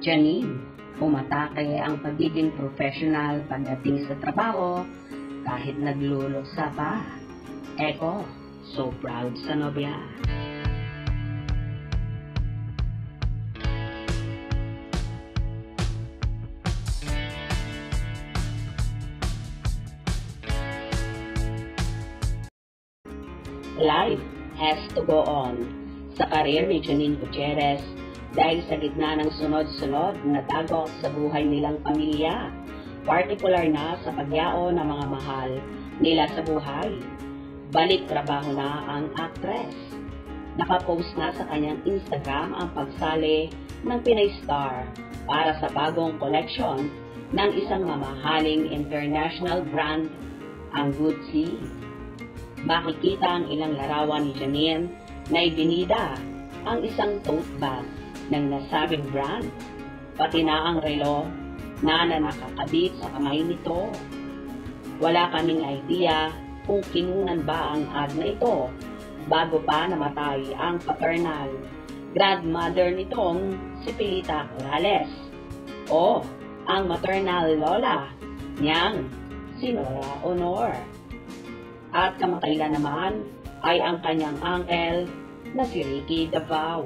Janine, umatake ang pagiging professional pagdating sa trabaho kahit nagluluksa pa. Eko, so proud sa nobya. Life has to go on sa karir ni Janine Gutierrez dahil sa gitna ng sunod-sunod na dagok sa buhay nilang pamilya, partikular na sa pagyao ng mga mahal nila sa buhay. Balik trabaho na ang actress. Nakapost na sa kanyang Instagram ang pagsali ng Pinay Star para sa bagong collection ng isang mamahaling international brand, ang Gucci. Makikita ang ilang larawan ni Janine na ibinida ang isang tote bag ng nasabing brand, pati na ang relo na nakakabit sa kamay nito. Wala kaming idea kung kinunan ba ang ad na ito bago pa namatay ang paternal grandmother nitong si Pilita Corrales o ang maternal lola niyang si Nora Honor. At kamakailan naman ay ang kanyang uncle na si Ricky Davao.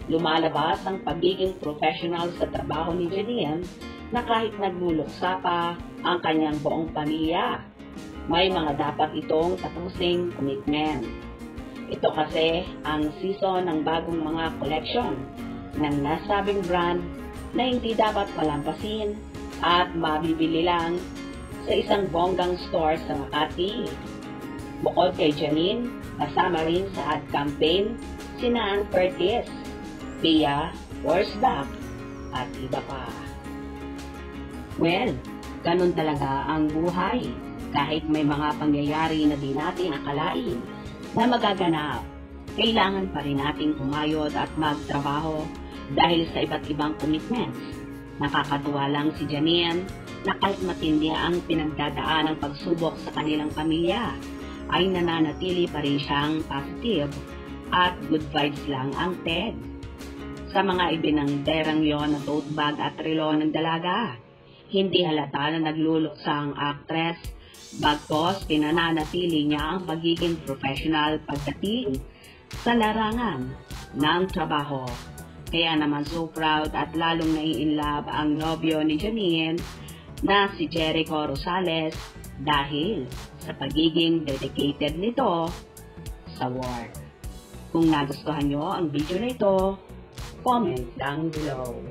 Lumalabas ang pagiging professional sa trabaho ni Janine na kahit nagluluksa pa ang kanyang buong pamilya, may mga dapat itong tapusing commitment. Ito kasi ang season ng bagong mga collection ng nasabing brand na hindi dapat palampasin at mabibili lang sa isang bonggang store sa Makati. Bukod kay Janine, kasama rin sa ad campaign si Ann Curtis, Pia Worsbach, at iba pa. Well, ganun talaga ang buhay. Kahit may mga pangyayari na di natin akalain na magaganap, kailangan pa rin nating kumayod at magtrabaho dahil sa iba't ibang commitments. Nakakatuwa lang si Janine na kahit matindi ang pinagdadaan ng pagsubok sa kanilang pamilya, ay nananatili pa rin siyang positive at good vibes lang ang TED. Sa mga ibinangderang yon na tote bag at relo ng dalaga, hindi halata na nagluluksa ang actress, bagkos pinananatili niya ang pagiging professional pagdating sa larangan ng trabaho. Kaya naman so proud at lalong nai-inlove ang nobyo ni Janine na si Jericho Rosales dahil sa pagiging dedicated nito sa work. Kung nagustuhan nyo ang video na ito, comment down below.